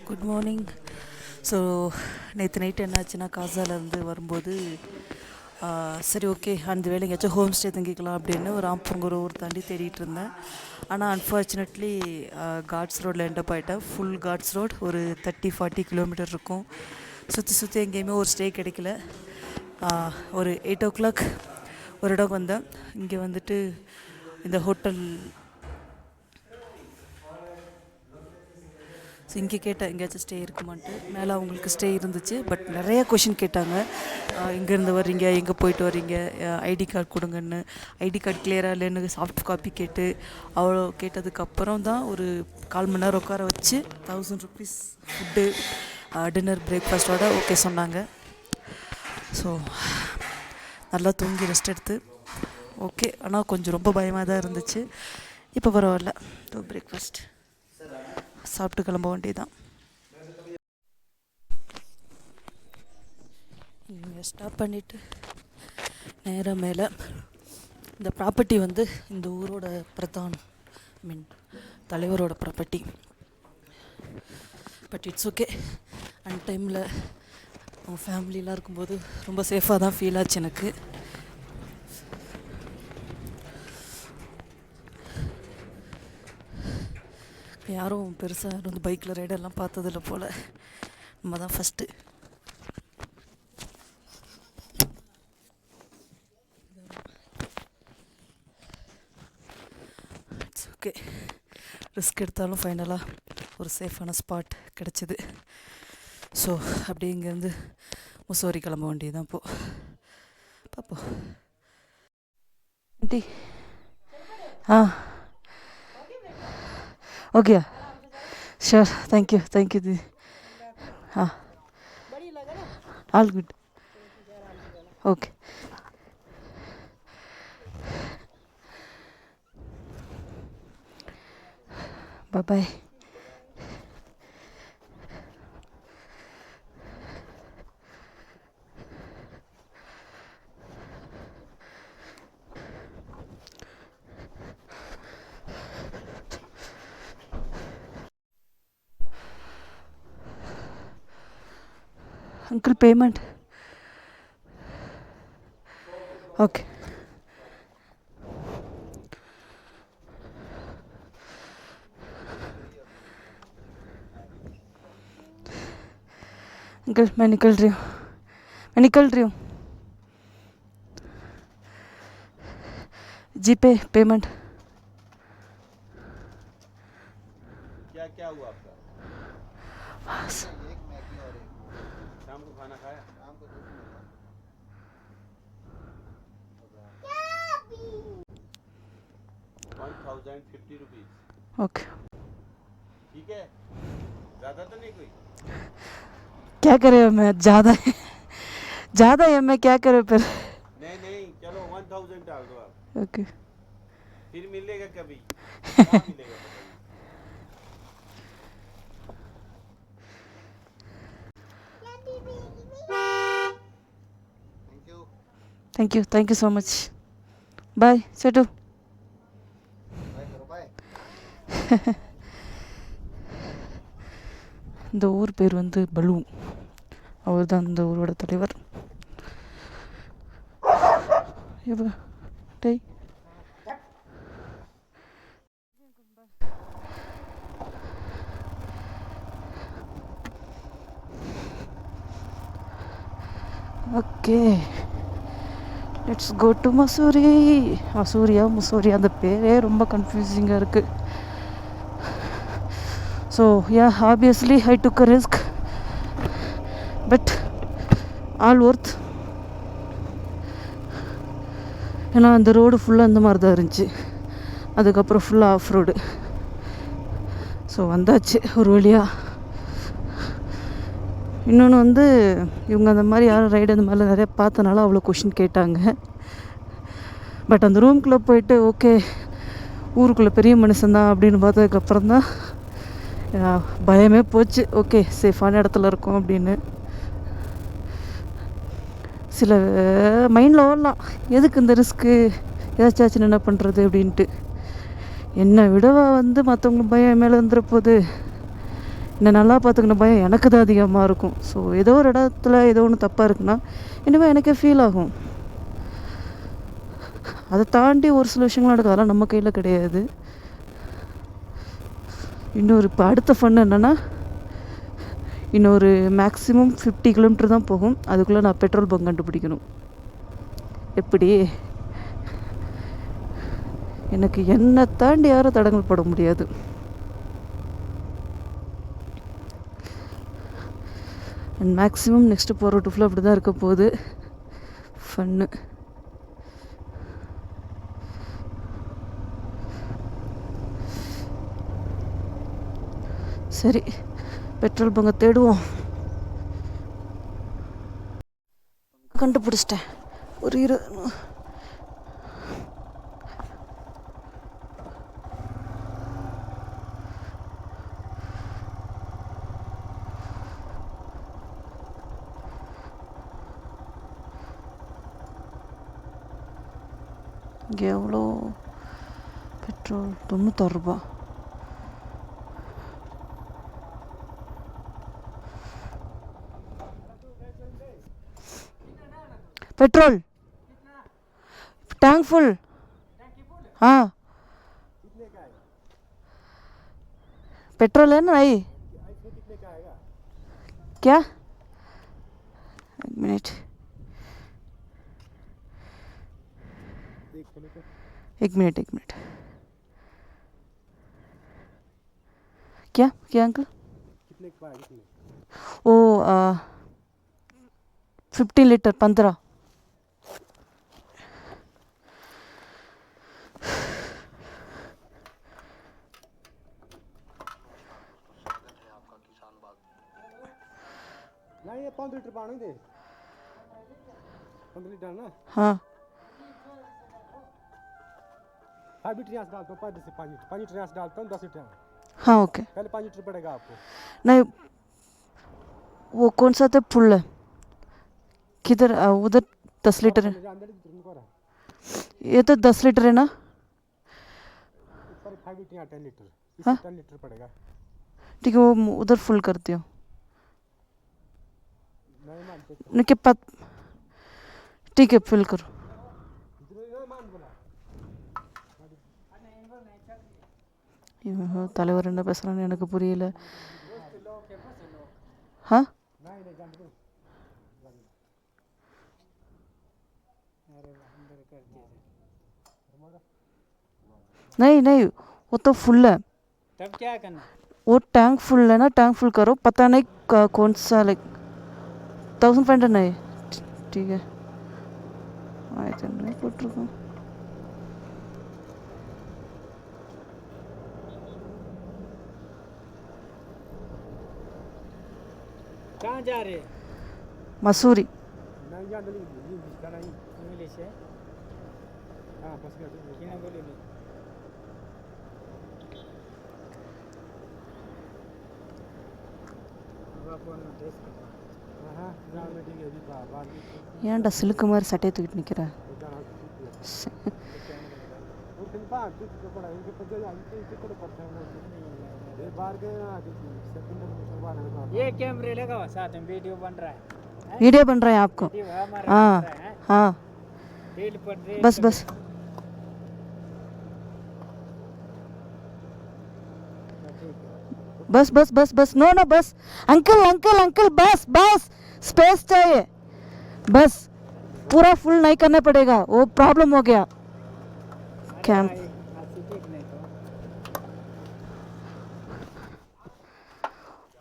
Good morning. So நேற்று night என்னாச்சுன்னா காசாலேருந்து வரும்போது சரி ஓகே அந்த வேலை எங்கேயாச்சும் ஹோம் ஸ்டே தங்கிக்கலாம் அப்படின்னு ஒரு ஆம்பூர் ஊர் தாண்டி தேடிட்டு இருந்தேன். ஆனால் அன்ஃபார்ச்சுனேட்லி காட்ஸ் ரோடில் எண்டப் ஆகிட்டேன். ஃபுல் காட்ஸ் ரோட் ஒரு 30-40 கிலோமீட்டர் இருக்கும். சுற்றி எங்கேயுமே ஒரு ஸ்டே கிடைக்கல. ஒரு 8 o'clock ஒரு இடம் வந்தேன். இங்கே வந்துட்டு இந்த ஹோட்டல் ஸோ இங்கே கேட்டேன் எங்கேயாச்சும் ஸ்டே இருக்குமான்ட்டு. மேலே அவங்களுக்கு ஸ்டே இருந்துச்சு. பட் நிறைய கொஷின் கேட்டாங்க. எங்கேருந்து வர்றீங்க, எங்கே போயிட்டு வர்றீங்க, ஐடி கார்டு கொடுங்கன்னு. ஐடி கார்டு கிளியராக இல்லைன்னு சாஃப்ட் காப்பி கேட்டு அவ்வளோ கேட்டதுக்கப்புறம் தான் ஒரு 1/4 மணி நேரம் உட்கார வச்சு 1000 rupees ஃபுட்டு டின்னர் பிரேக்ஃபாஸ்ட்டோட ஓகே சொன்னாங்க. ஸோ நல்லா தூங்கி ரெஸ்ட் எடுத்து ஓகே. ஆனால் கொஞ்சம் ரொம்ப பயமாக தான் இருந்துச்சு. இப்போ பரவாயில்ல. பிரேக்ஃபாஸ்ட் சாப்பிட்டு கிளம்ப வேண்டியதான். இங்கே ஸ்டாப் பண்ணிவிட்டு நேராக மேலே இந்த ப்ராப்பர்ட்டி வந்து இந்த ஊரோட தலைவரோட property. But it's okay. An டைமில் அவங்க ஃபேமிலிலாம் இருக்கும்போது ரொம்ப சேஃபாக தான் ஃபீல் ஆச்சு எனக்கு. யாரும் பெருசாக வந்து பைக்கில் ரைடெல்லாம் பார்த்ததில்ல போல். நம்ம தான் ஃபஸ்ட்டு. It's okay. ரிஸ்க் எடுத்தாலும் ஃபைனலாக ஒரு சேஃபான ஸ்பாட் கிடச்சிது. ஸோ அப்படியே இங்கேருந்து முசோரி கிளம்ப வேண்டியதுதான். பார்ப்போம். Aunty okay sure. தேங்க்யூ தி. All good. Okay bye. Uncle, payment. Okay. Uncle, मैं निकल रही हूँ. GPay payment. क्या हुआ आपका? शाम को खाना खाया? शाम को 1050 rupees. ओके. ठीक है. ज़्यादा तो नहीं कोई? क्या करे मैं, ज़्यादा है मैं क्या करे फिर. नहीं चलो 1000 डाल दो आप. ओके. फिर मिलेगा कभी. क्या मिलेगा बताइए. Thank you so much. Bye Setu. Bye. இந்த ஊர் பேர் வந்து பலூ. அவர் தான் இந்த ஊரோட தலைவர். டேய் okay, let's go to Mussoorie. அந்த பேரே ரொம்ப கன்ஃபியூசிங்காக இருக்குது. So obviously I took a risk, but all worth. ஏன்னா அந்த ரோடு ஃபுல்லாக அந்த மாதிரி தான் இருந்துச்சு. அதுக்கப்புறம் ஃபுல்லாக ஆஃப் ரோடு. ஸோ வந்தாச்சு ஒரு வழியாக. இன்னொன்று வந்து இவங்க அந்த மாதிரி யாரும் ரைடு அந்த மாதிரிலாம் நிறையா பார்த்தனால அவ்வளோ கொஷின் கேட்டாங்க. பட் அந்த ரூம்குள்ளே போயிட்டு ஓகே ஊருக்குள்ளே பெரிய மனுஷன்தான் அப்படின்னு பார்த்ததுக்கப்புறம் தான் பயமே போச்சு. ஓகே சேஃபான இடத்துல இருக்கோம் அப்படின்னு. சில மைண்டில் ஓடலாம், எதுக்கு இந்த ரிஸ்க்கு, ஏதாச்சும் என்ன பண்ணுறது அப்படின்ட்டு. என்னை விடவா வந்து மற்றவங்களுக்கு பயம் மேலே வந்துட போகுது. என்னை நல்லா பார்த்துக்கின பயம் எனக்கு தான் அதிகமாக இருக்கும். ஸோ ஏதோ ஒரு இடத்துல ஏதோ ஒன்று தப்பாக இருக்குன்னா இனிமேல் எனக்கே ஃபீல் ஆகும். அதை தாண்டி ஒரு சில விஷயங்கள் நடக்குது, அதெல்லாம் நம்ம கையில் கிடையாது. இன்னொரு இப்போ அடுத்த ஃபன் என்னென்னா, இன்னொரு மேக்ஸிமம் 50 கிலோமீட்டர் தான் போகும். அதுக்குள்ளே நான் பெட்ரோல் பங்க் கண்டுபிடிக்கணும். எப்படி எனக்கு என்னை தாண்டி யாரும் தடங்கள் பட முடியாது. அண்ட் மேக்ஸிமம் நெக்ஸ்ட்டு போகிற ரூட்டு ஃபுல்லாக அப்படி தான் இருக்க போகுது. ஃபன்னு. சரி, பெட்ரோல் பங்கை தேடுவோம். கண்டுபிடிச்சிட்டேன். ஒரு இங்கே எவ்வளோ பெட்ரோல்? 96 ரூபா. Petrol tank full. हाँ पेट्रोल है ना भाई? क्या? एक मिनट, एक मिनट, एक मिनट। क्या क्या अंकल? कितने का है? कितने? ओ 50 लीटर 15। नहीं ये 5 लीटर पानी दे। 5 लीटर ना? हाँ 5 लीटर यहाँ से डालता हूँ, 5 से 5 लीटर यहाँ से डालता हूँ, 10 लीटर। हाँ ओके। पहले 5 लीटर पड़ेगा आपको। नहीं वो कौन सा था फुल है? किधर? उधर 10 लीटर है। ये तो 10 लीटर है ना? 5 लीटर यहाँ 10 लीटर। हाँ 10 लीटर पड़ेगा। ठीक है, वो उधर फुल करती हूँ। ठीक है फिल करो। தலைவர் என்ன பேசுறான்னு எனக்கு புரியல. हाँ नहीं नहीं वो तो फुल है। तब क्या करना? वो टैंक फुल है ना, टैंक फुल करो। पता नहीं कौन सा लाइक 1500 नहीं। ठीक है போட்டிருக்கோம். कहाँ जा रहे? मसूरी। इंग्लिश है? हाँ बस क्या बोले नहीं? ஏன்டா சிலுக்கு மாதிரி சட்டையை தூக்கிட்டு நிற்கிற? ये कैमरे लगा हुआ साथ में वीडियो बन रहा है। वीडियो बन रहा है आपको? हाँ हाँ बस बस बस बस बस बस नो नो बस अंकल अंकल अंकल बस बस स्पेस चाहिए बस। पूरा फुल नहीं करना पड़ेगा, वो प्रॉब्लम हो गया। कैम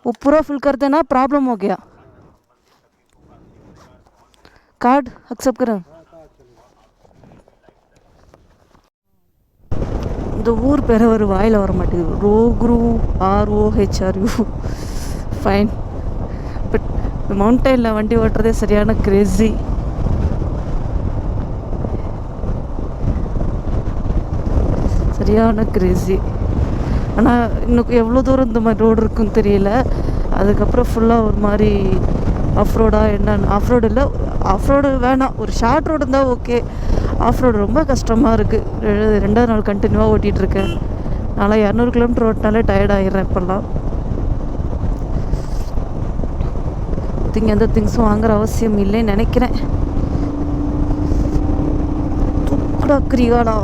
वो पूरा फुल कर देना, प्रॉब्लम हो गया। कार्ड एक्सेप्ट करें। இந்த ஊர் பேரை ஒரு வாயில் வர மாட்டேங்குது. ரோக்ரூ ROHRU ஃபைன். பட் மவுண்டனில் வண்டி ஓட்டுறதே சரியான கிரேஸி. சரியான கிரேஸி. ஆனால் இன்னும் எவ்வளோ தூரம் இந்த மாதிரி ரோடு இருக்குன்னு தெரியல. அதுக்கப்புறம் ஃபுல்லாக ஒரு மாதிரி ஆஃப் ரோடாக என்னன்னு. ஆஃப் ரோடு இல்லை, ஆஃப் ரோடு வேணாம், ஒரு ஷார்ட் ரோடு இருந்தால் ஓகே. ஆஃப் ரோடு ரொம்ப கஷ்டமாக இருக்குது. 2வது நாள் கண்டினியூவாக ஓட்டிகிட்ருக்கேன். நான்லாம் 200 கிலோமீட்டர் ஓட்டினாலே டயர்ட் ஆகிடுறேன் இப்போல்லாம். திங் எந்த திங்ஸும் வாங்குற அவசியம் இல்லைன்னு நினைக்கிறேன். தூக்குடா கிரிகாலா.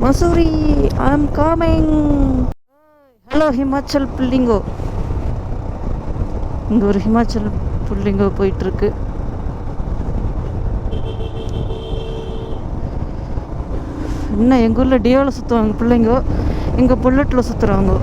மசூரி ஐ அம் கமிங். ஹலோ ஹிமாச்சல் புல்லிங்கோ. இங்கே ஒரு ஹிமாச்சல் புல்லிங்கோ போயிட்டுருக்கு. என்ன எங்கள் ஊரில் டியோவில் சுற்றுவாங்க பிள்ளைங்கோ, இங்கே புல்லட்டில் சுற்றுறாங்க.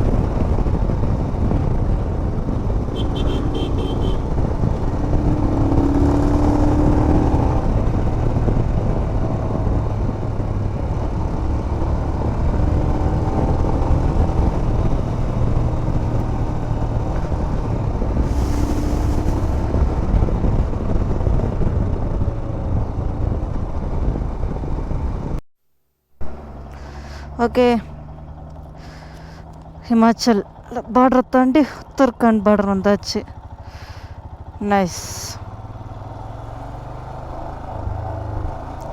ஓகே, ஹிமாச்சல் பார்டரை தாண்டி உத்தரகாண்ட் பார்டர் வந்தாச்சு. நைஸ்.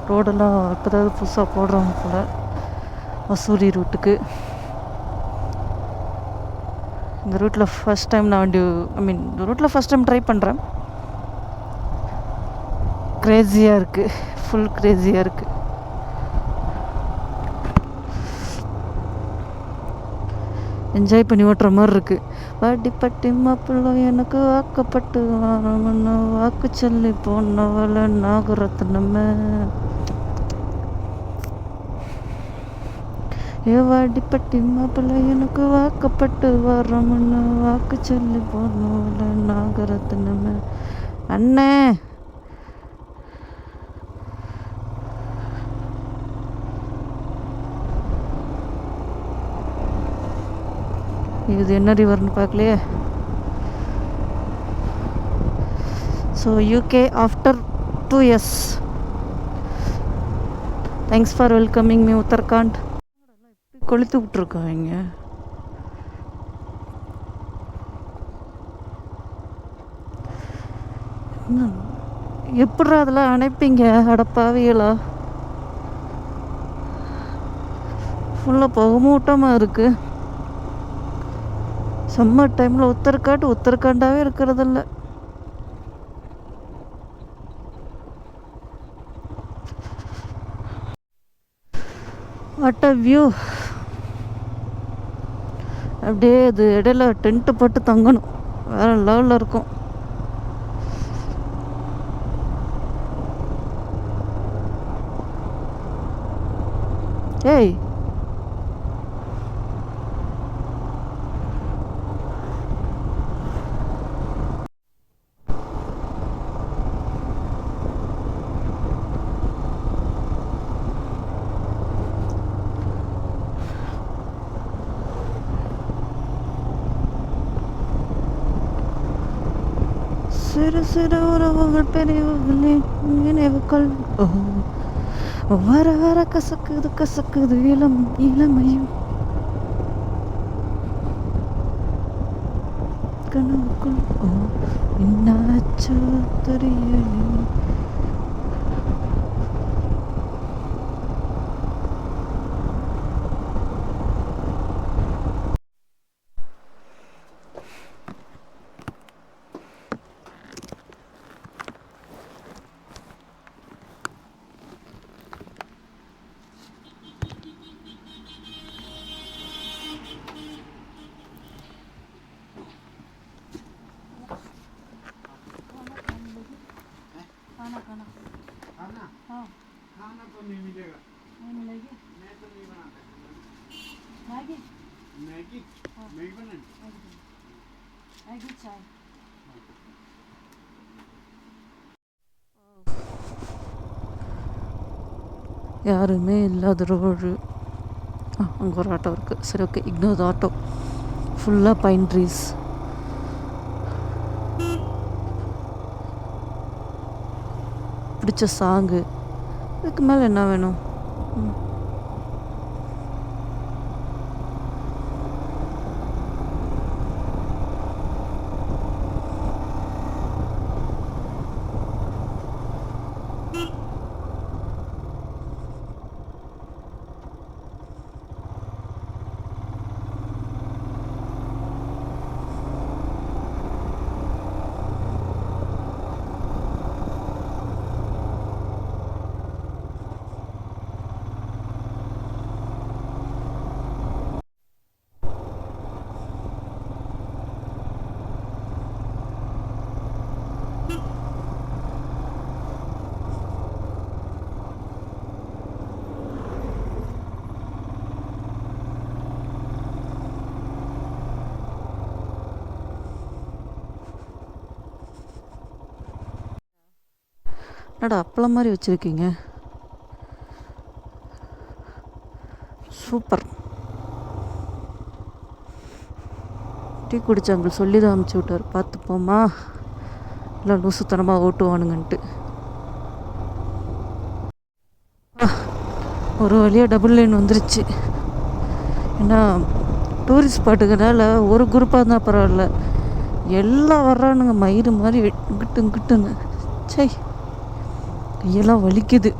ரோடெல்லாம் இப்போதாவது புதுசாக போடுறாங்க போல் மசூரி ரூட்டுக்கு. இந்த ரூட்டில் ஃபஸ்ட் டைம் நான் இந்த ரூட்டில் ஃபஸ்ட் டைம் ட்ரை பண்ணுறேன். க்ரேஸியாக இருக்குது, ஃபுல் க்ரேஸியாக இருக்குது. என்ஜாய் பண்ணி ஓட்டுற மாதிரி இருக்குது. வாடிப்பட்டி மாப்பிள்ளை எனக்கு வாக்கப்பட்டு வாரம்னு வாக்கு சொல்லி போனவள நாகரத்னமே. வாடிப்பட்டி மாப்பிள்ளை எனக்கு வாக்கப்பட்டு வாரம்னு வாக்கு சொல்லி போனவள நாகரத்னமே. அண்ணே இது என்ன ரிவர்னு பார்க்கலையே. So UK after 2 years. Thanks for welcoming me Uttarakhand. கொளுத்து விட்ருக்காங்க. எப்படி அதெல்லாம் அணைப்பீங்க அடப்பாவிகளா? ஃபுல்லாக புகமூட்டமாக இருக்குது. சம்மர் டைமில் உத்தரகாண்டாகவே இருக்கிறதில்ல. What a view. அப்படியே இது இடையில டென்ட்டு போட்டு தங்கணும், வேறு லெவலில் இருக்கும். ஏய் சிறு சிறு உறவுகள் பெரியவர்களின் நினைவுகள். வர வர கசக்குது இளமையும் கனவுக்குள். என்னாச்சோ தெரியலே. खाना तो नहीं मिलेगा। नहीं मिलेगी। मैं तो नहीं बनाता। मैगी मैगी मैगी बनानी। मैगी चाय। யாருமே இல்லாத ரோடு. அங்கே ஒரு ஆட்டோ இருக்குது. சரி ஓகே, இக்னோர் ஆட்டோ. ஃபுல்லாக பைன் ட்ரீஸ். பிடிச்ச சாங்கு. இதுக்கு மேலே என்ன வேணும்? என்னடா அப்பளம் மாதிரி வச்சுருக்கீங்க, சூப்பர். டீ குடிச்ச அங்கிள் சொல்லி தான் அமுச்சு விட்டார், பார்த்துப்போமா இல்லை லூசுத்தனமாக ஓட்டுவானுங்கன்ட்டு. ஒரு வழியாக டபுள் லைன் வந்துருச்சு. ஏன்னா டூரிஸ்ட் ஸ்பாட்டுக்கனால ஒரு குரூப்பாக இருந்தால் பரவாயில்ல, எல்லாம் வர்றானுங்க மயிறு மாதிரி இங்கிட்டு இங்கிட்டுன்னு. சை, கையெல்லாம் வலிக்குது.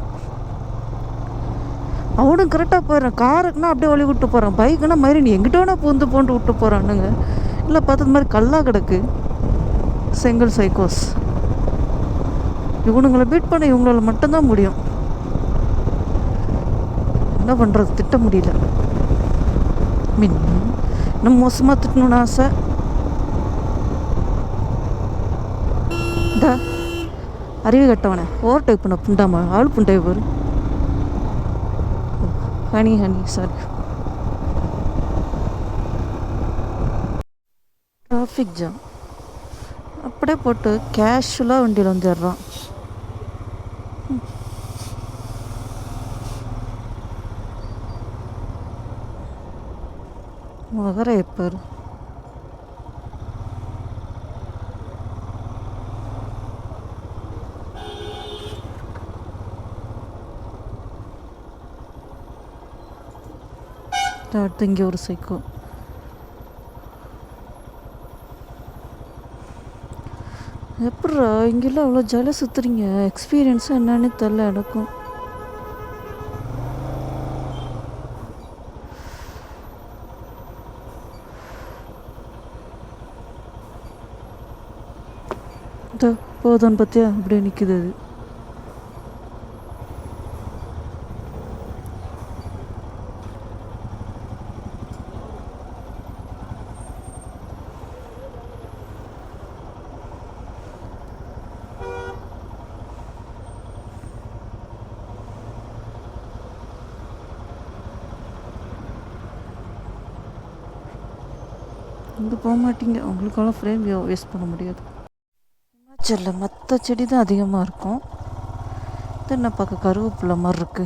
அவனும் கரெக்டாக போயிடுறான். காருக்குன்னா அப்படியே வழி விட்டு போகிறான், பைக்குன்னா மயிறு நீ எங்கிட்ட வேணா பூந்து போட்டு விட்டு போகிறானுங்க. இல்லை பார்த்தது மாதிரி கல்லாக கிடக்கு. செங்கல் சைக்கோஸ் இவனுங்களை பீட் பண்ண இவங்களால மட்டும்தான் முடியும். என்ன பண்ணுறது, திட்ட முடியல. மீன் இன்னும் மோசமாக திட்டணும்னு ஆசை. டா அறிவு கட்டவனே, ஓவர் டைப் பண்ண புண்டாமா, ஆள் புண்டை போரு. Honey sorry. டிராஃபிக் ஜாம் அப்படியே போட்டு கேஷுவலாக வண்டியில் வந்துடுறான். மகர எப்பர் அடுத்து இங்கே ஒரு சைக்கோ. எப்பட்றா இங்கெல்லாம் அவ்வளோ ஜாலியாக சுற்றுறீங்க? எக்ஸ்பீரியன்ஸாக என்னன்னு தெரில எனக்கும். போதும் பார்த்தியா, அப்படியே நிற்குது அது. இங்கே போக மாட்டீங்க, உங்களுக்கெல்லாம் ஃப்ரேம் வேஸ்ட் பண்ண முடியாது. ஹிமாச்சலில் மற்ற செடி தான் அதிகமாக இருக்கும். இது என்ன பார்க்க கருவேப்பிலை மாதிரி இருக்கு.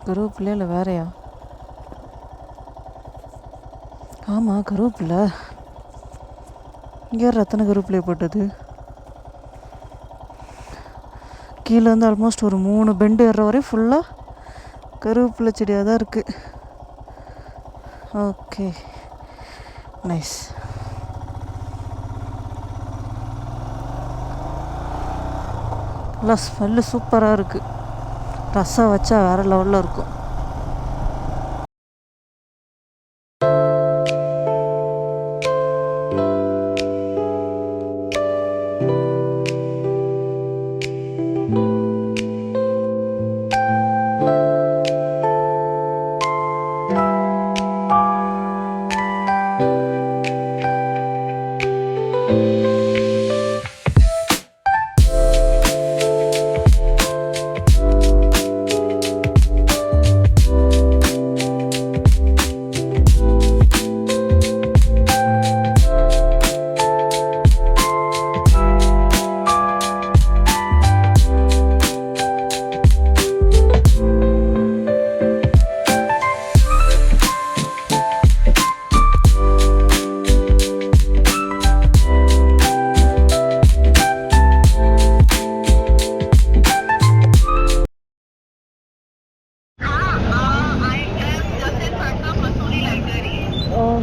கருவேப்பிலையா இல்லை வேறையா? ஆமாம் கருவேப்பிலை. இங்கே ரத்தன கருவேப்பிலையை போட்டது. கீழே வந்து ஆல்மோஸ்ட் ஒரு 3 பெண்டு ஏறுற வரையும் ஃபுல்லாக கருவேப்பிலை செடியாக தான் இருக்குது. Okay nice. நல்லா ஸ்மெல்லு சூப்பராக இருக்குது. ரசம் வச்சா வேறு லெவலில் இருக்கும்.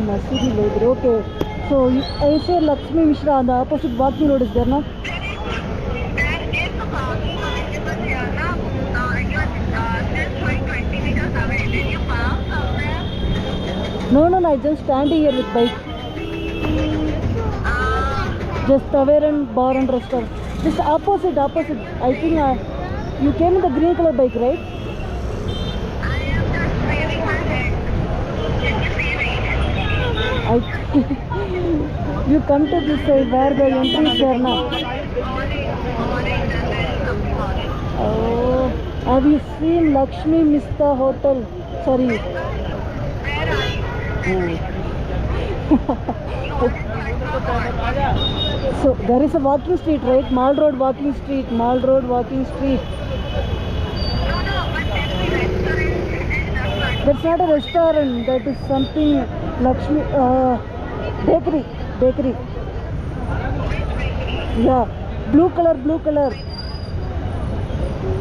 Masuri Library. Okay. So I say Lakshmi Mishra on the opposite walking road is there, no? There is a parking available here now. You are just showing 20 meters away. Did you park somewhere? No, I just standing here with bike. Just Tavern Bar and Restaurant. Just opposite. I think you came in the green color bike, right? I am just waving my head. Can you see me? You come to this side where the entry is there now. Oh, have you seen Lakshmi Mista Hotel? Sorry. Where are you? So there is a walking street, right? Mall Road walking street. Mall Road walking street. No, but there's a restaurant in the front. That's not a restaurant. That is something Lakshmi bakery. Bakery. Which bakery? Yeah. Blue color. Blue color.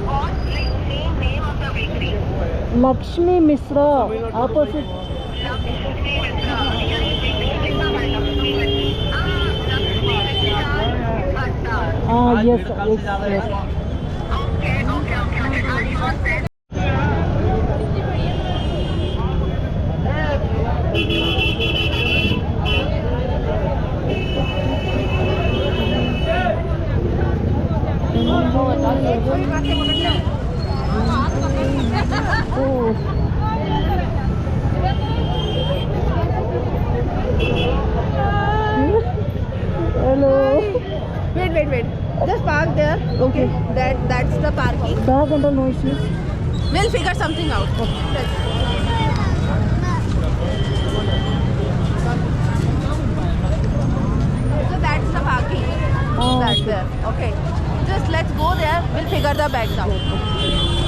What, like, same name of the bakery? Lakshmi Misra. Opposite. Lakshmi Mitra. Yeah, you bakery is Lakshmi Mitra. Lakshmi Mitra Bhatta. Yes. Yes. Okay. Are you all set? Oh. Hello. Wait. Just park there. Okay. That's the parking. Bag and no issues. We'll figure something out. So that's the parking. Oh, That's okay. there. Okay. Just let's go there. We'll figure the bags out.